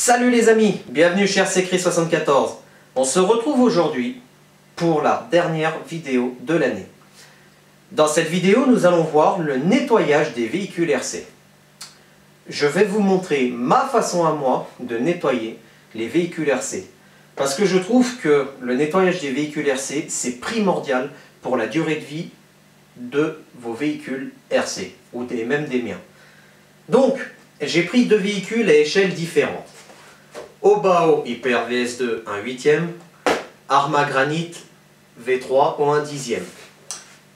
Salut les amis, bienvenue chez RCCry74. On se retrouve aujourd'hui pour la dernière vidéo de l'année. Dans cette vidéo, nous allons voir le nettoyage des véhicules RC. Je vais vous montrer ma façon à moi de nettoyer les véhicules RC. Parce que je trouve que le nettoyage des véhicules RC, c'est primordial pour la durée de vie de vos véhicules RC, ou même des miens. Donc, j'ai pris deux véhicules à échelle différente. Obao Hyper VS2 1/8e, Arma Granite V3 au 1/10e.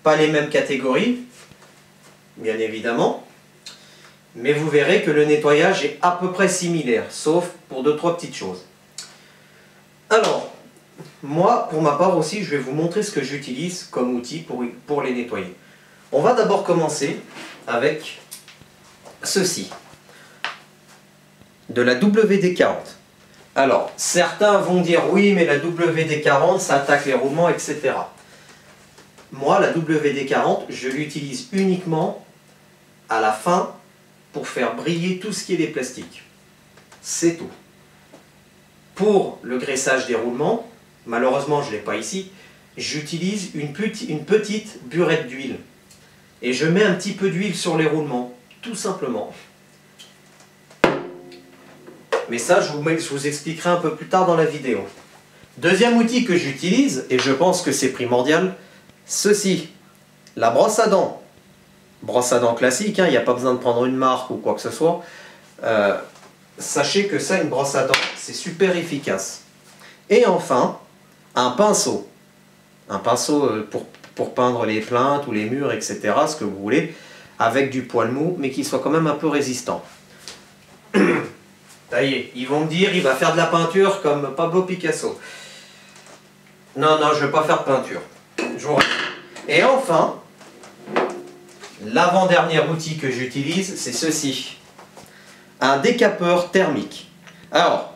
Pas les mêmes catégories, bien évidemment, mais vous verrez que le nettoyage est à peu près similaire, sauf pour 2-3 petites choses. Alors, moi, pour ma part aussi, je vais vous montrer ce que j'utilise comme outil pour les nettoyer. On va d'abord commencer avec ceci, de la WD-40. Alors, certains vont dire oui, mais la WD-40, ça attaque les roulements, etc. Moi, la WD-40, je l'utilise uniquement à la fin pour faire briller tout ce qui est des plastiques. C'est tout. Pour le graissage des roulements, malheureusement, je ne l'ai pas ici, j'utilise une petite burette d'huile. Et je mets un petit peu d'huile sur les roulements, tout simplement. Mais ça, je vous expliquerai un peu plus tard dans la vidéo. Deuxième outil que j'utilise, et je pense que c'est primordial, ceci, la brosse à dents. Brosse à dents classique, il n'y a pas besoin de prendre une marque ou quoi que ce soit. Sachez que ça, une brosse à dents, c'est super efficace. Et enfin, un pinceau. Un pinceau pour peindre les plinthes ou les murs, etc., ce que vous voulez, avec du poil mou, mais qui soit quand même un peu résistant. Ça y est, ils vont me dire, il va faire de la peinture comme Pablo Picasso. Non, non, je ne veux pas faire de peinture. Et enfin, l'avant-dernier outil que j'utilise, c'est ceci. Un décapeur thermique. Alors,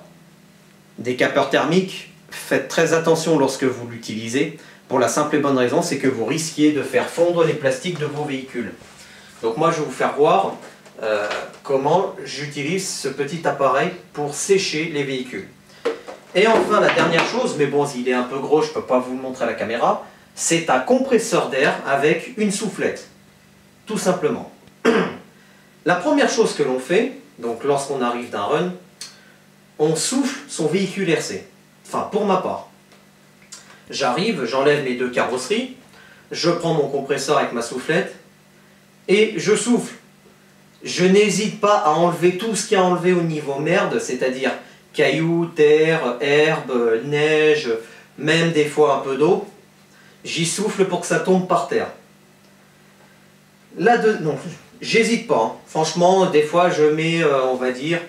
décapeur thermique, faites très attention lorsque vous l'utilisez, pour la simple et bonne raison, c'est que vous risquiez de faire fondre les plastiques de vos véhicules. Donc moi, je vais vous faire voir comment j'utilise ce petit appareil pour sécher les véhicules. Et enfin, la dernière chose, mais bon, il est un peu gros, je ne peux pas vous le montrer à la caméra, c'est un compresseur d'air avec une soufflette, tout simplement. La première chose que l'on fait, donc lorsqu'on arrive d'un run, on souffle son véhicule RC. Enfin, pour ma part. J'arrive, j'enlève les deux carrosseries, je prends mon compresseur avec ma soufflette et je souffle. Je n'hésite pas à enlever tout ce qu'il y a à enlever au niveau merde, c'est-à-dire cailloux, terre, herbe, neige, même des fois un peu d'eau. J'y souffle pour que ça tombe par terre. Non, j'hésite pas. Hein. Franchement, des fois je mets, on va dire,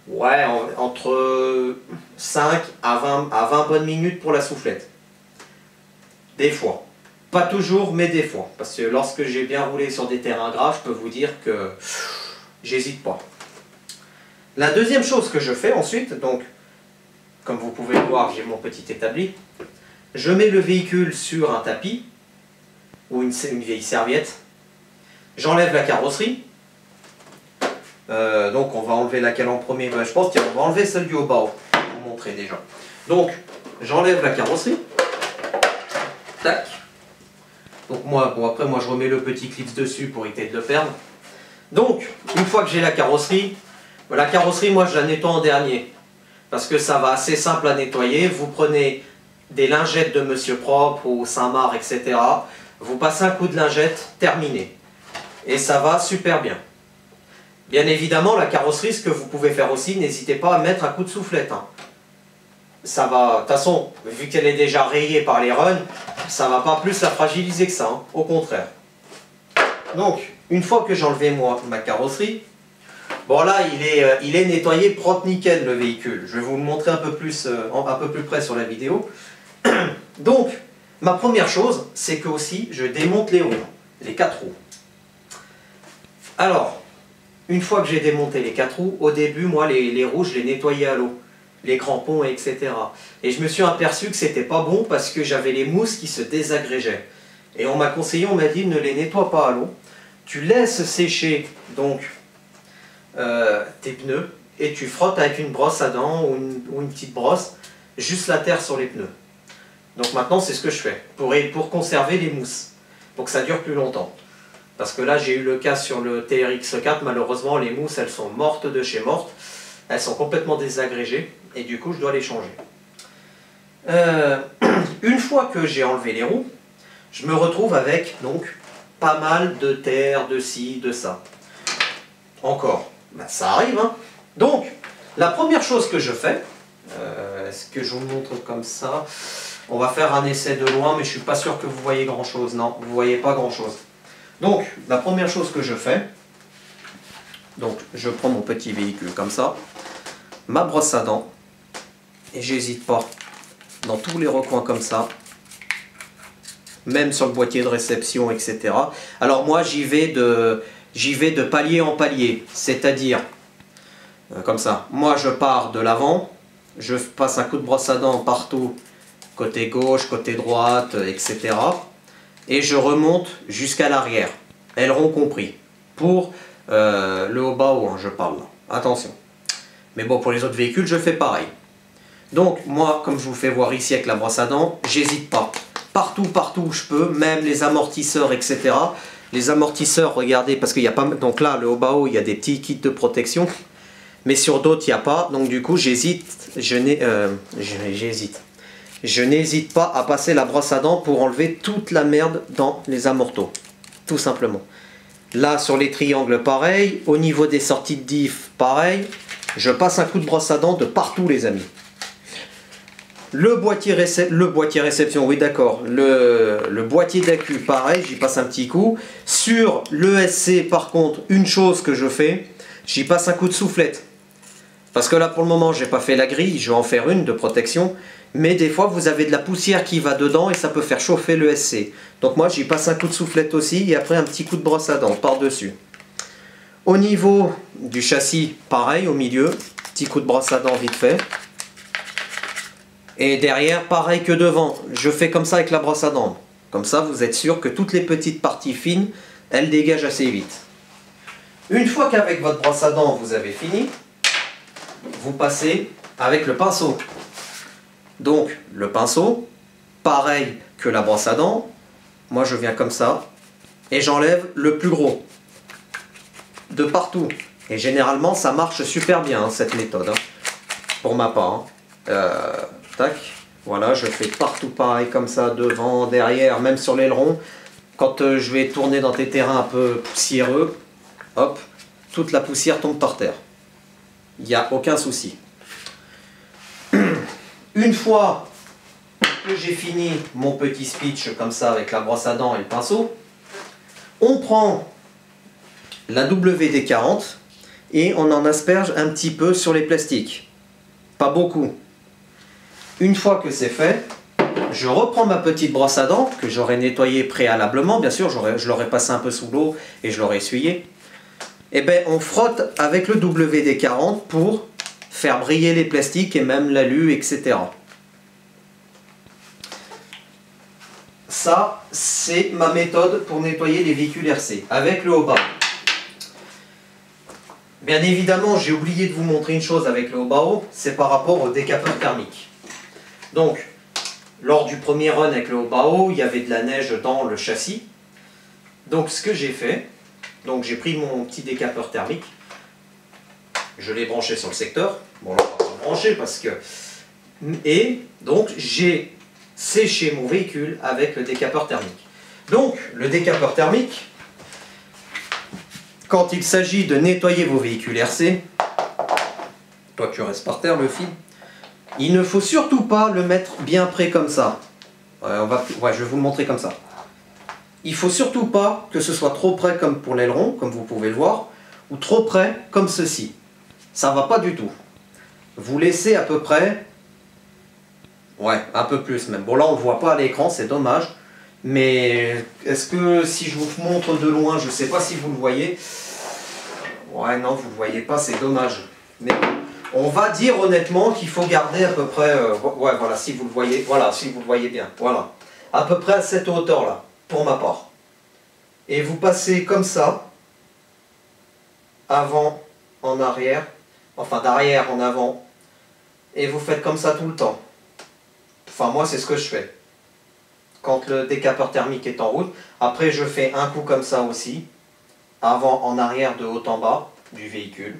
ouais, entre 5 à 20 bonnes minutes pour la soufflette. Des fois. Pas toujours, mais des fois. Parce que lorsque j'ai bien roulé sur des terrains gras, je peux vous dire que j'hésite pas. La deuxième chose que je fais ensuite, donc, comme vous pouvez le voir, j'ai mon petit établi. Je mets le véhicule sur un tapis, ou une vieille serviette. J'enlève la carrosserie. Donc on va enlever laquelle en premier? Je pense qu'on va enlever celle du Obao, pour vous montrer déjà. Donc, j'enlève la carrosserie. Tac. Donc moi, bon après moi je remets le petit clip dessus pour éviter de le perdre. Donc, une fois que j'ai la carrosserie moi je la nettoie en dernier. Parce que ça va assez simple à nettoyer. Vous prenez des lingettes de Monsieur Propre ou Saint-Marc, etc. Vous passez un coup de lingette, terminé. Et ça va super bien. Bien évidemment, la carrosserie, ce que vous pouvez faire aussi, n'hésitez pas à mettre un coup de soufflette. Hein. Ça va, de toute façon, vu qu'elle est déjà rayée par les runs, ça va pas plus la fragiliser que ça, hein, au contraire. Donc, une fois que j'ai enlevé ma carrosserie, bon là, il est nettoyé propre nickel le véhicule. Je vais vous le montrer un peu plus près sur la vidéo. Donc, ma première chose, c'est que aussi, je démonte les roues, les 4 roues. Alors, une fois que j'ai démonté les 4 roues, au début, moi, les roues, je les nettoyais à l'eau. Les crampons, etc. Et je me suis aperçu que c'était pas bon parce que j'avais les mousses qui se désagrégeaient. Et on m'a conseillé, on m'a dit ne les nettoie pas à l'eau. Tu laisses sécher donc tes pneus et tu frottes avec une brosse à dents ou une petite brosse, juste la terre sur les pneus. Donc maintenant c'est ce que je fais, pour conserver les mousses, pour que ça dure plus longtemps. Parce que là j'ai eu le cas sur le TRX4, malheureusement les mousses elles sont mortes de chez mortes, elles sont complètement désagrégées, et du coup je dois les changer. Une fois que j'ai enlevé les roues, je me retrouve avec donc pas mal de terre, de ci, de ça. Encore, ben, ça arrive, hein. Donc, la première chose que je fais, est-ce que je vous montre comme ça? On va faire un essai de loin, mais je suis pas sûr que vous voyez grand chose. Non, vous voyez pas grand chose. Donc, la première chose que je fais, donc je prends mon petit véhicule comme ça, ma brosse à dents, et j'hésite pas, dans tous les recoins comme ça, même sur le boîtier de réception, etc. Alors moi, j'y vais de palier en palier, c'est-à-dire, comme ça, moi je pars de l'avant, je passe un coup de brosse à dents partout, côté gauche, côté droite, etc. Et je remonte jusqu'à l'arrière, aileron compris, pour le haut-bas, je parle là, attention. Mais bon, pour les autres véhicules, je fais pareil. Donc, moi, comme je vous fais voir ici avec la brosse à dents, j'hésite pas. Partout où je peux, même les amortisseurs, etc. Les amortisseurs, regardez, parce qu'il n'y a pas... Donc là, le haut-bas, il y a des petits kits de protection. Mais sur d'autres, il n'y a pas. Donc du coup, j'hésite. Je n'hésite pas à passer la brosse à dents pour enlever toute la merde dans les amortos. Tout simplement. Là, sur les triangles, pareil. Au niveau des sorties de diff, pareil. Je passe un coup de brosse à dents de partout, les amis. Le boîtier réception, oui d'accord. Le boîtier d'accu, pareil, j'y passe un petit coup. Sur l'ESC, par contre, une chose que je fais, j'y passe un coup de soufflette. Parce que là, pour le moment, j'ai pas fait la grille, je vais en faire une de protection. Mais des fois, vous avez de la poussière qui va dedans et ça peut faire chauffer l'ESC. Donc moi, j'y passe un coup de soufflette aussi et après un petit coup de brosse à dents par-dessus. Au niveau du châssis, pareil, au milieu, petit coup de brosse à dents vite fait. Et derrière, pareil que devant, je fais comme ça avec la brosse à dents. Comme ça, vous êtes sûr que toutes les petites parties fines, elles dégagent assez vite. Une fois qu'avec votre brosse à dents, vous avez fini, vous passez avec le pinceau. Donc, le pinceau, pareil que la brosse à dents, moi je viens comme ça, et j'enlève le plus gros. De partout. Et généralement, ça marche super bien, hein, cette méthode, hein, pour ma part. Hein. Tac, voilà, je fais partout pareil comme ça, devant, derrière, même sur l'aileron. Quand je vais tourner dans des terrains un peu poussiéreux, hop, toute la poussière tombe par terre. Il n'y a aucun souci. Une fois que j'ai fini mon petit speech comme ça avec la brosse à dents et le pinceau, on prend la WD-40 et on en asperge un petit peu sur les plastiques. Pas beaucoup. Une fois que c'est fait, je reprends ma petite brosse à dents que j'aurais nettoyée préalablement, bien sûr, je l'aurais passé un peu sous l'eau et je l'aurais essuyé. Et bien on frotte avec le WD-40 pour faire briller les plastiques et même l'alu, etc. Ça, c'est ma méthode pour nettoyer les véhicules RC, avec le haut-bas. Bien évidemment, j'ai oublié de vous montrer une chose avec le haut-bas, c'est par rapport au décapeur thermique. Donc, lors du premier run avec le haut-bas, il y avait de la neige dans le châssis. Donc, ce que j'ai fait, donc j'ai pris mon petit décapeur thermique, je l'ai branché sur le secteur. Bon, là, on va pas le brancher parce que... Et donc, j'ai séché mon véhicule avec le décapeur thermique. Donc, le décapeur thermique, quand il s'agit de nettoyer vos véhicules RC, toi tu restes par terre le fil, il ne faut surtout pas le mettre bien près comme ça. Je vais vous le montrer comme ça. Il ne faut surtout pas que ce soit trop près comme pour l'aileron, comme vous pouvez le voir, ou trop près comme ceci. Ça ne va pas du tout. Vous laissez à peu près, un peu plus même. Bon là on ne le voit pas à l'écran, c'est dommage. Mais est-ce que si je vous montre de loin, je ne sais pas si vous le voyez. Ouais non, vous ne le voyez pas, c'est dommage. Mais on va dire honnêtement qu'il faut garder à peu près, voilà, si vous le voyez, voilà, si vous le voyez bien, voilà. À peu près à cette hauteur-là, pour ma part. Et vous passez comme ça, avant, en arrière, enfin d'arrière en avant, et vous faites comme ça tout le temps. Enfin moi c'est ce que je fais. Quand le décapeur thermique est en route, après je fais un coup comme ça aussi, avant en arrière de haut en bas du véhicule,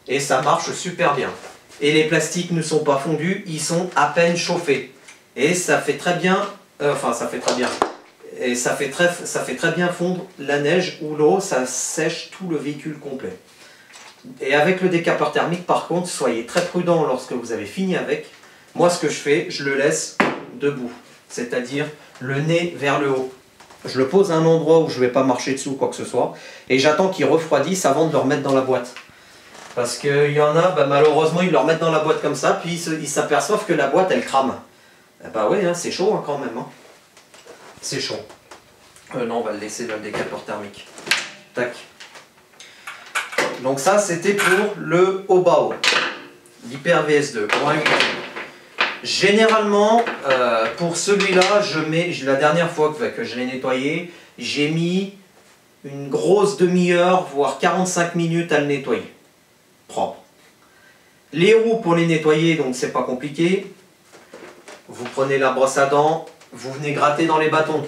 et ça marche super bien. Et les plastiques ne sont pas fondus, ils sont à peine chauffés. Et ça fait très bien, et ça fait très bien fondre la neige ou l'eau, ça sèche tout le véhicule complet. Et avec le décapeur thermique, par contre, soyez très prudent lorsque vous avez fini avec. Moi, ce que je fais, je le laisse debout, c'est-à-dire le nez vers le haut. Je le pose à un endroit où je ne vais pas marcher dessous ou quoi que ce soit, et j'attends qu'il refroidisse avant de le remettre dans la boîte. Parce qu'il y en a, malheureusement, ils le remettent dans la boîte comme ça, puis ils s'aperçoivent que la boîte, elle crame. Oui, hein, c'est chaud hein, quand même. Hein. C'est chaud. Non, on va le laisser dans le décapeur thermique. Tac. Donc ça, c'était pour le Obao, l'Hyper VS2. Généralement, pour celui-là, la dernière fois que je l'ai nettoyé, j'ai mis une grosse demi-heure, voire 45 minutes à le nettoyer. Propre. Les roues pour les nettoyer, donc c'est pas compliqué. Vous prenez la brosse à dents, vous venez gratter dans les bâtons.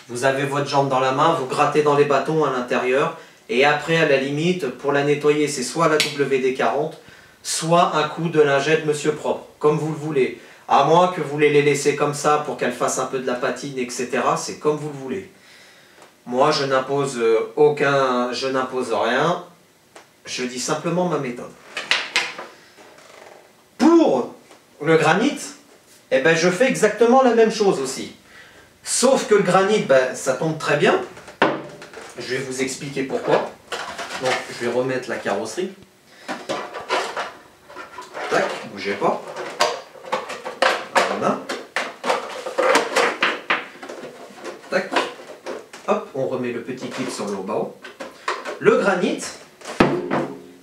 Vous avez votre jambe dans la main, vous grattez dans les bâtons à l'intérieur. Et après, à la limite, pour la nettoyer, c'est soit la WD-40, soit un coup de lingette Monsieur Propre, comme vous le voulez. À moins que vous voulez les laisser comme ça pour qu'elles fassent un peu de la patine, etc. C'est comme vous le voulez. Moi, je n'impose rien. Je dis simplement ma méthode. Pour le granit, eh ben, je fais exactement la même chose aussi. Sauf que le granit, ça tombe très bien. Je vais vous expliquer pourquoi. Donc, je vais remettre la carrosserie. Tac, bougez pas. Voilà. Tac. Hop, on remet le petit clip sur le haut. Le granit,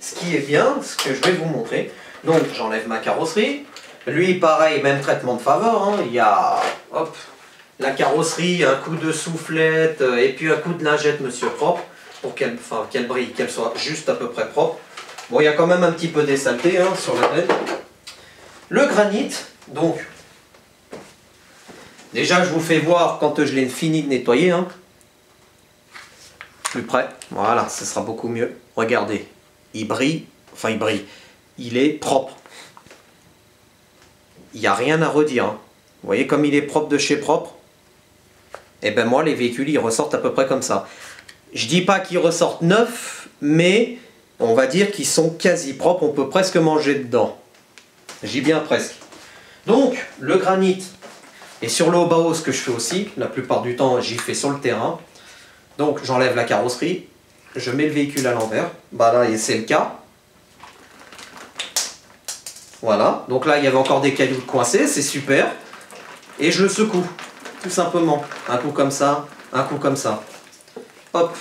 ce qui est bien, ce que je vais vous montrer. Donc, j'enlève ma carrosserie. Lui, pareil, même traitement de faveur. Hein. Il y a, hop, la carrosserie, un coup de soufflette et puis un coup de lingette Monsieur Propre pour qu'elle brille, qu'elle soit juste à peu près propre. Bon, il y a quand même un petit peu des saletés hein, sur la tête. Le granit, donc, déjà je vous fais voir quand je l'ai fini de nettoyer. Hein. Plus près, voilà, ce sera beaucoup mieux. Regardez, il brille, il est propre. Il n'y a rien à redire. Hein. Vous voyez comme il est propre de chez propre? Et ben moi, les véhicules, ils ressortent à peu près comme ça. Je dis pas qu'ils ressortent neufs, mais on va dire qu'ils sont quasi propres. On peut presque manger dedans. J'y bien presque. Donc, le granit. Et sur le Obao, ce que je fais aussi, la plupart du temps, j'y fais sur le terrain. Donc, j'enlève la carrosserie. Je mets le véhicule à l'envers. Là, c'est le cas. Voilà. Donc là, il y avait encore des cailloux coincés. C'est super. Et je le secoue. Tout simplement, un coup comme ça, un coup comme ça. Hop,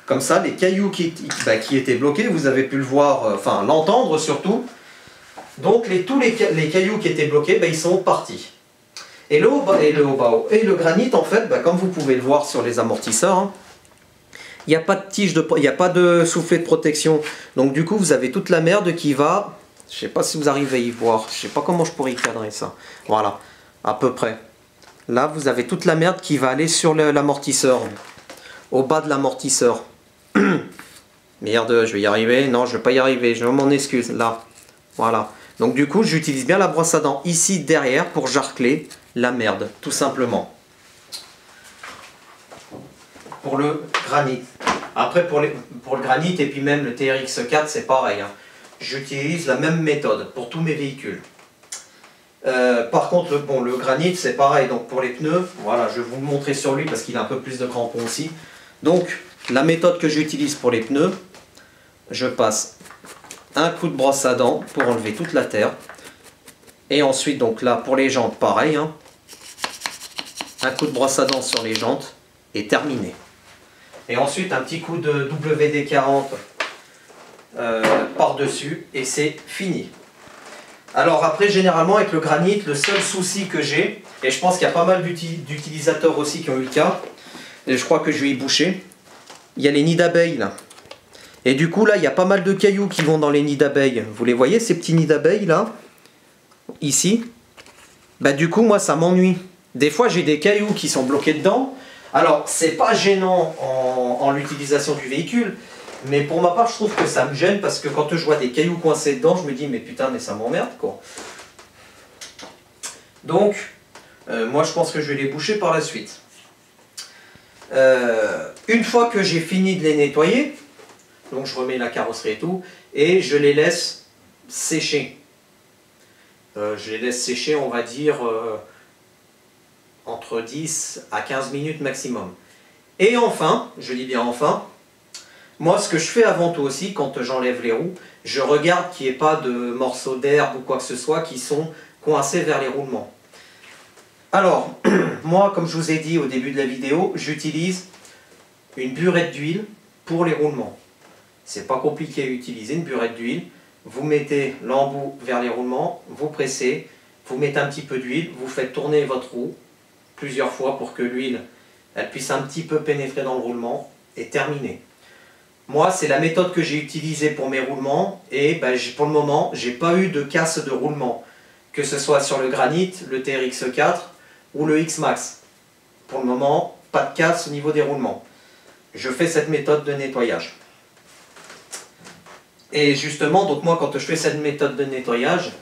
comme ça, les cailloux qui étaient bloqués, vous avez pu le voir, enfin l'entendre surtout. Donc tous les cailloux qui étaient bloqués, ils sont partis. Et le Obao et le granit, en fait, comme vous pouvez le voir sur les amortisseurs, hein, il n'y a pas de tige, il n'y a pas de soufflet de protection. Donc du coup, vous avez toute la merde qui va, je ne sais pas si vous arrivez à y voir, je ne sais pas comment je pourrais y cadrer ça. Voilà, à peu près. Là, vous avez toute la merde qui va aller sur l'amortisseur, au bas de l'amortisseur. Merde, je vais y arriver. Non, je ne vais pas y arriver, je m'en excuse. Là, voilà. Donc du coup, j'utilise bien la brosse à dents ici, derrière, pour jarcler la merde, tout simplement. Pour le granit. Après, pour le granit et puis même le TRX4, c'est pareil. Hein. J'utilise la même méthode pour tous mes véhicules. Par contre, le granit, c'est pareil. Donc pour les pneus, voilà, je vais vous le montrer sur lui parce qu'il a un peu plus de crampons aussi. Donc, la méthode que j'utilise pour les pneus, je passe un coup de brosse à dents pour enlever toute la terre. Et ensuite, donc là, pour les jantes, pareil. Hein, un coup de brosse à dents sur les jantes et terminé. Et ensuite, un petit coup de WD-40 par-dessus et c'est fini. Alors après, généralement avec le granit, le seul souci que j'ai, et je pense qu'il y a pas mal d'utilisateurs aussi qui ont eu le cas, et je crois que je vais y boucher, il y a les nids d'abeilles là. Et du coup, là, il y a pas mal de cailloux qui vont dans les nids d'abeilles. Vous les voyez, ces petits nids d'abeilles, là? Ici. Bah, du coup, moi, ça m'ennuie. Des fois, j'ai des cailloux qui sont bloqués dedans. Alors, c'est pas gênant en l'utilisation du véhicule, mais pour ma part, je trouve que ça me gêne parce que quand je vois des cailloux coincés dedans, je me dis, mais putain, mais ça m'emmerde, quoi. Donc, moi, je pense que je vais les boucher par la suite. Une fois que j'ai fini de les nettoyer, donc je remets la carrosserie et tout, et je les laisse sécher. Je les laisse sécher, on va dire, entre 10 à 15 minutes maximum. Et enfin, je dis bien enfin, moi ce que je fais avant tout aussi, quand j'enlève les roues, je regarde qu'il n'y ait pas de morceaux d'herbe ou quoi que ce soit qui sont coincés vers les roulements. Alors, moi, comme je vous ai dit au début de la vidéo, j'utilise une burette d'huile pour les roulements. C'est pas compliqué à utiliser une burette d'huile. Vous mettez l'embout vers les roulements, vous pressez, vous mettez un petit peu d'huile, vous faites tourner votre roue plusieurs fois pour que l'huile elle puisse un petit peu pénétrer dans le roulement et terminer. Moi, c'est la méthode que j'ai utilisée pour mes roulements et ben, pour le moment, j'ai pas eu de casse de roulement, que ce soit sur le Granit, le TRX4 ou le X-Max. Pour le moment, pas de casse au niveau des roulements. Je fais cette méthode de nettoyage. Et justement, donc moi quand je fais cette méthode de nettoyage,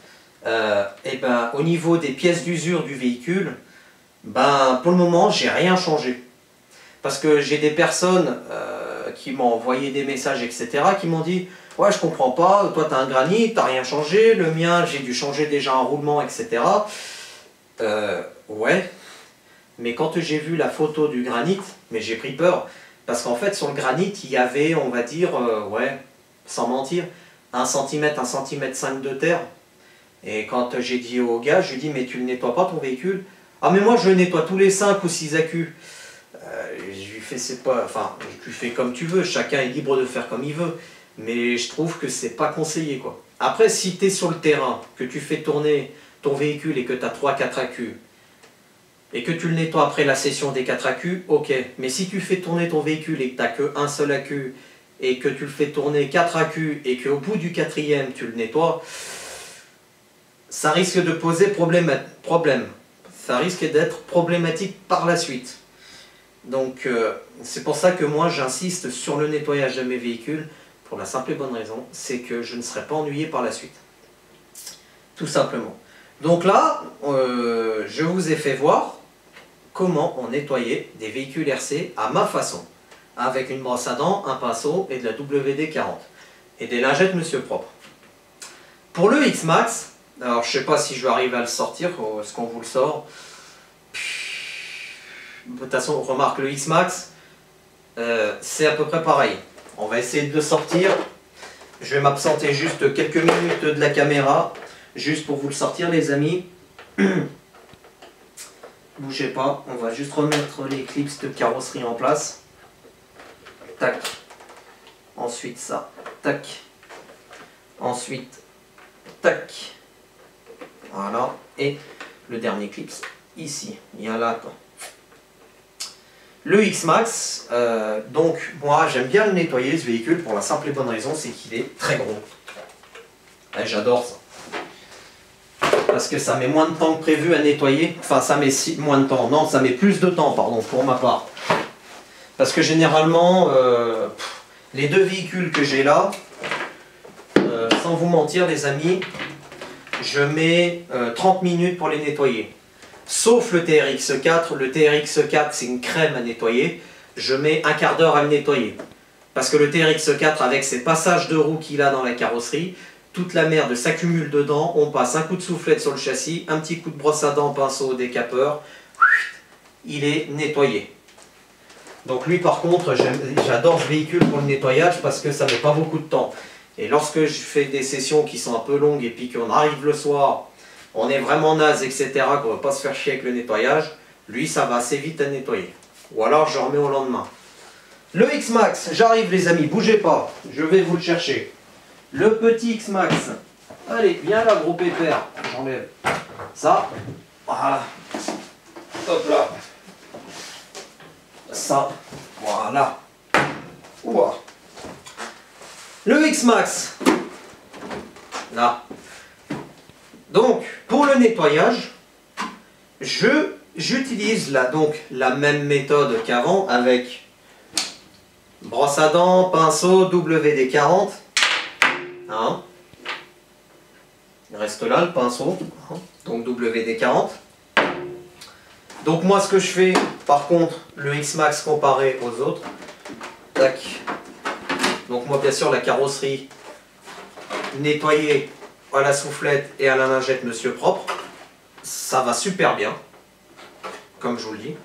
et ben, au niveau des pièces d'usure du véhicule, ben, pour le moment j'ai rien changé. Parce que j'ai des personnes qui m'ont envoyé des messages, etc., qui m'ont dit « Ouais, je comprends pas, toi tu as un Granit, tu n'as rien changé, le mien j'ai dû changer déjà un roulement, etc. » Ouais, mais quand j'ai vu la photo du Granit, mais j'ai pris peur. Parce qu'en fait sur le Granit, il y avait, on va dire, ouais, sans mentir, 1 cm, 1,5 cm de terre. Et quand j'ai dit au gars, je lui ai dit, mais tu ne nettoies pas ton véhicule? Ah mais moi je le nettoie tous les 5 ou 6 accus. Je lui fais, c'est pas, enfin, tu fais comme tu veux, chacun est libre de faire comme il veut. Mais je trouve que c'est pas conseillé, quoi. Après, si tu es sur le terrain, que tu fais tourner ton véhicule et que tu as 3-4 accus, et que tu le nettoies après la session des 4 accus, ok. Mais si tu fais tourner ton véhicule et que tu n'as qu'un seul accu, et que tu le fais tourner 4 accus, et qu'au bout du 4e, tu le nettoies, ça risque de poser problème. Ça risque d'être problématique par la suite. Donc, c'est pour ça que moi, j'insiste sur le nettoyage de mes véhicules, pour la simple et bonne raison, c'est que je ne serai pas ennuyé par la suite. Tout simplement. Donc là, je vous ai fait voir comment on nettoyait des véhicules RC à ma façon, avec une brosse à dents, un pinceau et de la WD-40 et des lingettes Monsieur Propre. Pour le X-Max, alors je sais pas si je vais arriver à le sortir, est-ce qu'on vous le sort? De toute façon, remarque le X-Max, c'est à peu près pareil. On va essayer de le sortir. Je vais m'absenter juste quelques minutes de la caméra, juste pour vous le sortir les amis. Bougez pas, on va juste remettre les clips de carrosserie en place. Tac. Ensuite ça. Tac. Ensuite. Tac. Voilà. Et le dernier clip ici. Il y a là. Le X-Max, donc moi j'aime bien le nettoyer ce véhicule pour la simple et bonne raison, c'est qu'il est très gros. Ouais, j'adore ça. Parce que ça met moins de temps que prévu à nettoyer. Enfin, ça met moins de temps. Non, ça met plus de temps, pardon, pour ma part. Parce que généralement, les deux véhicules que j'ai là, sans vous mentir les amis, je mets 30 minutes pour les nettoyer. Sauf le TRX4. Le TRX4, c'est une crème à nettoyer. Je mets un quart d'heure à le nettoyer. Parce que le TRX4, avec ses passages de roue qu'il a dans la carrosserie, toute la merde s'accumule dedans. On passe un coup de soufflette sur le châssis, un petit coup de brosse à dents, pinceau, décapeur. Il est nettoyé. Donc lui par contre, j'adore ce véhicule pour le nettoyage parce que ça met pas beaucoup de temps. Et lorsque je fais des sessions qui sont un peu longues et puis qu'on arrive le soir, on est vraiment naze, etc., qu'on ne va pas se faire chier avec le nettoyage, lui ça va assez vite à nettoyer. Ou alors je remets au lendemain. Le X-Max, j'arrive les amis, bougez pas, je vais vous le chercher. Le petit X-Max, allez, viens là gros pépère, j'enlève ça, voilà, hop là, ça, voilà, ouah. Le X-Max, là. Donc, pour le nettoyage, j'utilise là donc la même méthode qu'avant avec brosse à dents, pinceau, WD-40. Hein. Il reste là le pinceau, donc WD-40. Donc moi ce que je fais, par contre, le X-Max comparé aux autres, tac. Donc moi bien sûr la carrosserie nettoyée à la soufflette et à la lingette monsieur propre, ça va super bien, comme je vous le dis.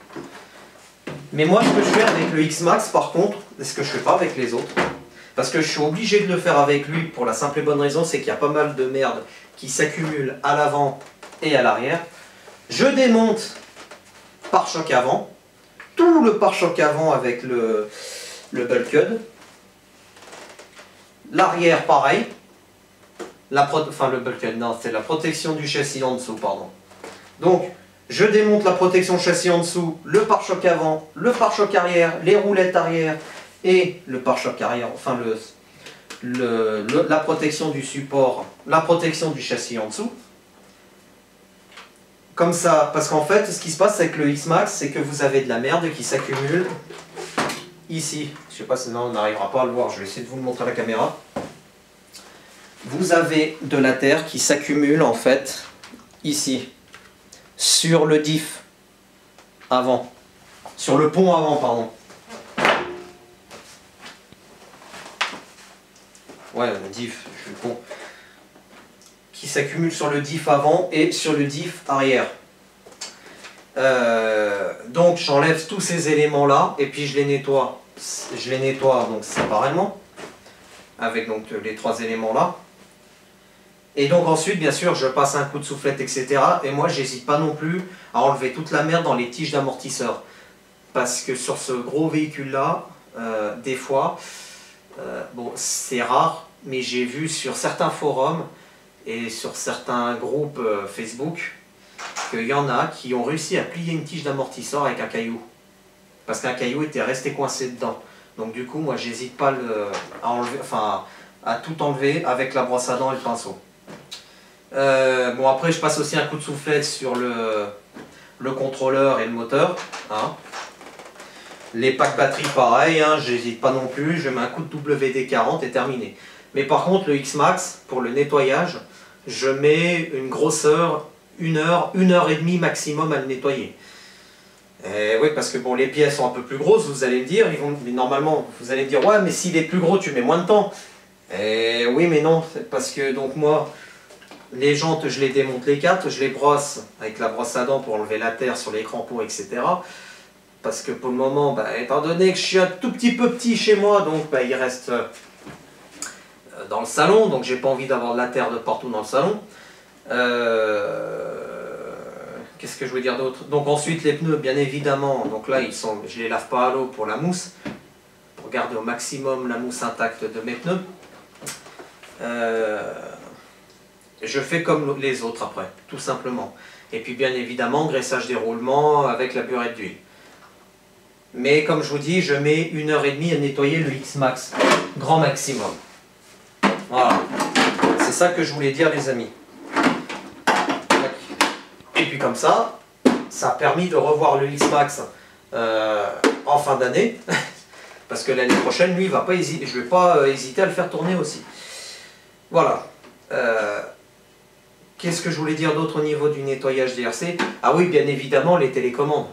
Mais moi ce que je fais avec le X-Max par contre, c'est ce que je fais pas avec les autres, parce que je suis obligé de le faire avec lui pour la simple et bonne raison, c'est qu'il y a pas mal de merde qui s'accumule à l'avant et à l'arrière. Je démonte pare-choc avant, tout le pare-choc avant avec le bulkhead, l'arrière pareil, le bulkhead, non, c'est la protection du châssis en dessous, pardon. Donc, je démonte la protection châssis en dessous, le pare-choc avant, le pare-choc arrière, les roulettes arrière et le pare-choc arrière, enfin la protection du support, la protection du châssis en dessous. Comme ça, parce qu'en fait, ce qui se passe avec le X-Max, c'est que vous avez de la merde qui s'accumule ici. Je sais pas si on n'arrivera pas à le voir, je vais essayer de vous le montrer à la caméra. Vous avez de la terre qui s'accumule en fait ici, sur le diff avant, sur le pont avant, pardon. Ouais, le diff, je suis con. Qui s'accumule sur le diff avant et sur le diff arrière. Donc j'enlève tous ces éléments là et puis je les nettoie donc séparément avec donc les trois éléments là. Et donc ensuite bien sûr je passe un coup de soufflette etc. Et moi j'hésite pas non plus à enlever toute la merde dans les tiges d'amortisseur, parce que sur ce gros véhicule là des fois bon c'est rare, mais j'ai vu sur certains forums et sur certains groupes Facebook qu'il y en a qui ont réussi à plier une tige d'amortisseur avec un caillou. Parce qu'un caillou était resté coincé dedans. Donc du coup, moi, j'hésite pas à tout enlever avec la brosse à dents et le pinceau. Bon, après, je passe aussi un coup de soufflette sur le contrôleur et le moteur. Hein. Les packs batterie, pareil, hein, j'hésite pas non plus. Je mets un coup de WD-40 et terminé. Mais par contre, le X-Max, pour le nettoyage, je mets une grosseur, 1 heure, 1 heure et demie maximum à le nettoyer. Oui, parce que bon, les pièces sont un peu plus grosses, vous allez me dire, mais normalement, vous allez me dire, ouais, mais s'il est plus gros, tu mets moins de temps. Oui, mais non, parce que donc moi, les jantes, je les démonte les quatre, je les brosse avec la brosse à dents pour enlever la terre sur les crampons, etc. Parce que pour le moment, bah, étant donné que je suis un tout petit peu petit chez moi, donc bah, il reste dans le salon, donc j'ai pas envie d'avoir de la terre de partout dans le salon. Qu'est-ce que je veux dire d'autre? Donc ensuite les pneus, bien évidemment, donc là je les lave pas à l'eau pour la mousse, pour garder au maximum la mousse intacte de mes pneus. Je fais comme les autres après, tout simplement. Et puis bien évidemment, graissage des roulements avec la burette d'huile. Mais comme je vous dis, je mets 1 heure et demie à nettoyer le X-Max, grand maximum. Voilà, c'est ça que je voulais dire les amis. Et puis comme ça a permis de revoir le X-Max en fin d'année, parce que l'année prochaine, lui, je ne vais pas hésiter à le faire tourner aussi. Voilà. Qu'est-ce que je voulais dire d'autre au niveau du nettoyage DRC? Ah oui, bien évidemment, les télécommandes.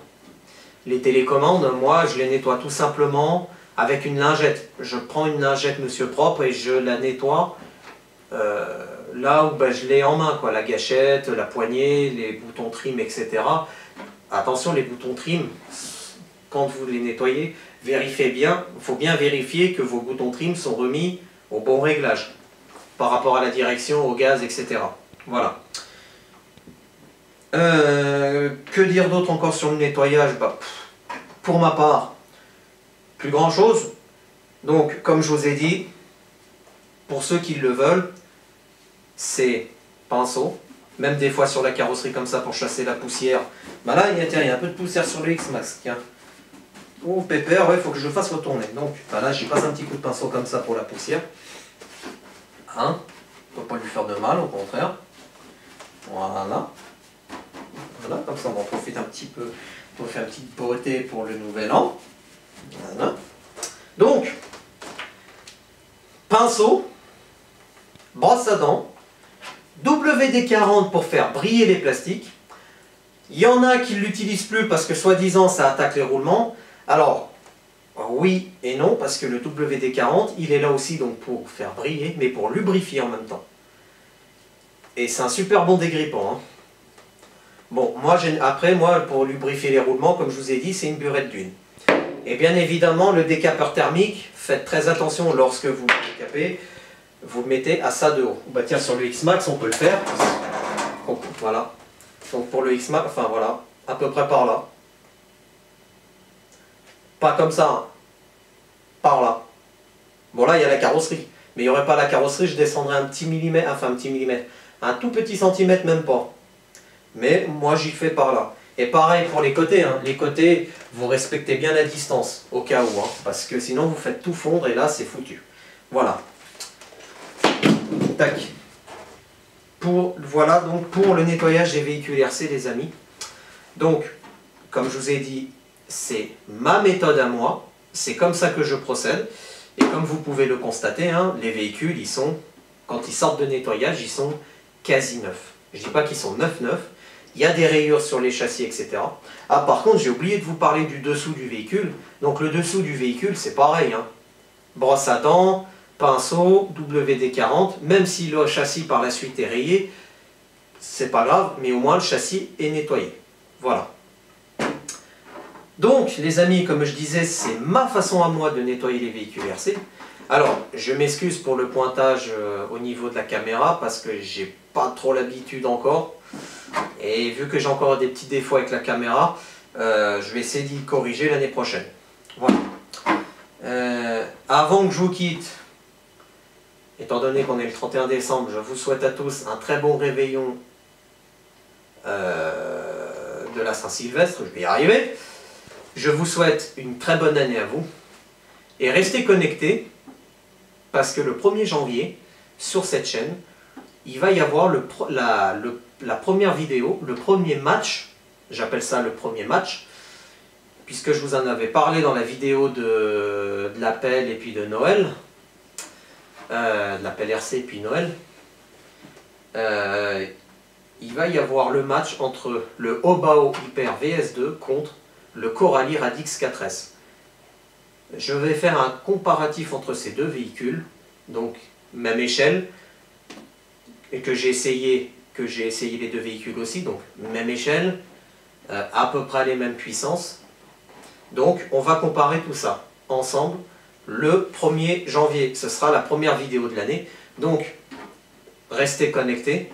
Les télécommandes, moi, je les nettoie tout simplement avec une lingette. Je prends une lingette monsieur propre et je la nettoie là où bah, je l'ai en main, quoi, la gâchette, la poignée, les boutons trim, etc. Attention, les boutons trim, quand vous les nettoyez, vérifiez bien, il faut bien vérifier que vos boutons trim sont remis au bon réglage par rapport à la direction, au gaz, etc. Voilà. Que dire d'autre encore sur le nettoyage? Bah, pour ma part, plus grand chose. Donc, comme je vous ai dit, pour ceux qui le veulent, c'est pinceau, même des fois sur la carrosserie comme ça pour chasser la poussière. Bah là, il y a un peu de poussière sur le X-Max, tiens. Oh pépère, ouais, il faut que je le fasse retourner. Donc bah là, j'y passe un petit coup de pinceau comme ça pour la poussière. Hein, on ne peut pas lui faire de mal, au contraire. Voilà. Voilà, comme ça on en profite un petit peu pour faire une petite beauté pour le nouvel an. Voilà. Donc, pinceau, brosse à dents, WD-40 pour faire briller les plastiques. Il y en a qui ne l'utilisent plus parce que soi-disant ça attaque les roulements. Alors, oui et non, parce que le WD-40, il est là aussi donc pour faire briller, mais pour lubrifier en même temps. Et c'est un super bon dégrippant. Hein. Bon, après, moi, pour lubrifier les roulements, comme je vous ai dit, c'est une burette d'huile. Et bien évidemment, le décapeur thermique, faites très attention lorsque vous le décapez, vous le mettez à ça de haut. Bah tiens, sur le X-Max, on peut le faire. Voilà. Donc pour le X-Max, enfin voilà, à peu près par là. Pas comme ça, hein. Par là. Bon là, il y a la carrosserie. Mais il n'y aurait pas la carrosserie, je descendrais un petit millimètre, enfin un petit millimètre. Un tout petit centimètre, même pas. Mais moi, j'y fais par là. Et pareil pour les côtés. Hein. Les côtés, vous respectez bien la distance, au cas où. Hein, parce que sinon, vous faites tout fondre et là, c'est foutu. Voilà. Tac. Voilà donc pour le nettoyage des véhicules RC, les amis. Donc, comme je vous ai dit, c'est ma méthode à moi. C'est comme ça que je procède. Et comme vous pouvez le constater, hein, les véhicules, ils sont, quand ils sortent de nettoyage, ils sont quasi neufs. Je ne dis pas qu'ils sont neufs. Il y a des rayures sur les châssis, etc. Ah, par contre, j'ai oublié de vous parler du dessous du véhicule. Donc le dessous du véhicule, c'est pareil. Hein. Brosse à dents, pinceau, WD-40. Même si le châssis par la suite est rayé, c'est pas grave, mais au moins le châssis est nettoyé. Voilà. Donc, les amis, comme je disais, c'est ma façon à moi de nettoyer les véhicules RC. Alors, je m'excuse pour le pointage au niveau de la caméra, parce que j'ai pas trop l'habitude encore. Et vu que j'ai encore des petits défauts avec la caméra, je vais essayer d'y corriger l'année prochaine. Voilà. Avant que je vous quitte, étant donné qu'on est le 31 décembre, je vous souhaite à tous un très bon réveillon de la Saint-Sylvestre, je vais y arriver. Je vous souhaite une très bonne année à vous. Et restez connectés, parce que le 1er janvier, sur cette chaîne, il va y avoir la première vidéo, le premier match, j'appelle ça le premier match, puisque je vous en avais parlé dans la vidéo de l'appel et puis de Noël, de l'appel RC et puis Noël. Il va y avoir le match entre le Hobao Hyper VS2 contre le Coralie Radix 4S. Je vais faire un comparatif entre ces deux véhicules, donc même échelle, et que j'ai essayé les deux véhicules aussi, donc même échelle, à peu près les mêmes puissances. Donc on va comparer tout ça ensemble le 1er janvier. Ce sera la première vidéo de l'année. Donc restez connectés.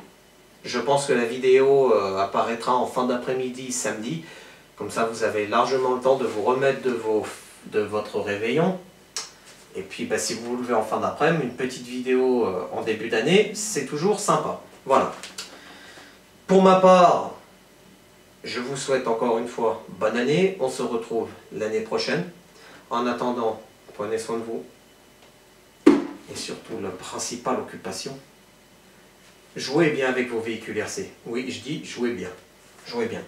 Je pense que la vidéo apparaîtra en fin d'après-midi samedi. Comme ça vous avez largement le temps de vous remettre de votre réveillon. Et puis bah, si vous vous levez en fin d'après-midi, une petite vidéo en début d'année, c'est toujours sympa. Voilà. Pour ma part, je vous souhaite encore une fois bonne année. On se retrouve l'année prochaine. En attendant, prenez soin de vous. Et surtout, la principale occupation, jouez bien avec vos véhicules RC. Oui, je dis jouez bien. Jouez bien.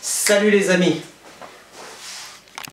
Salut les amis!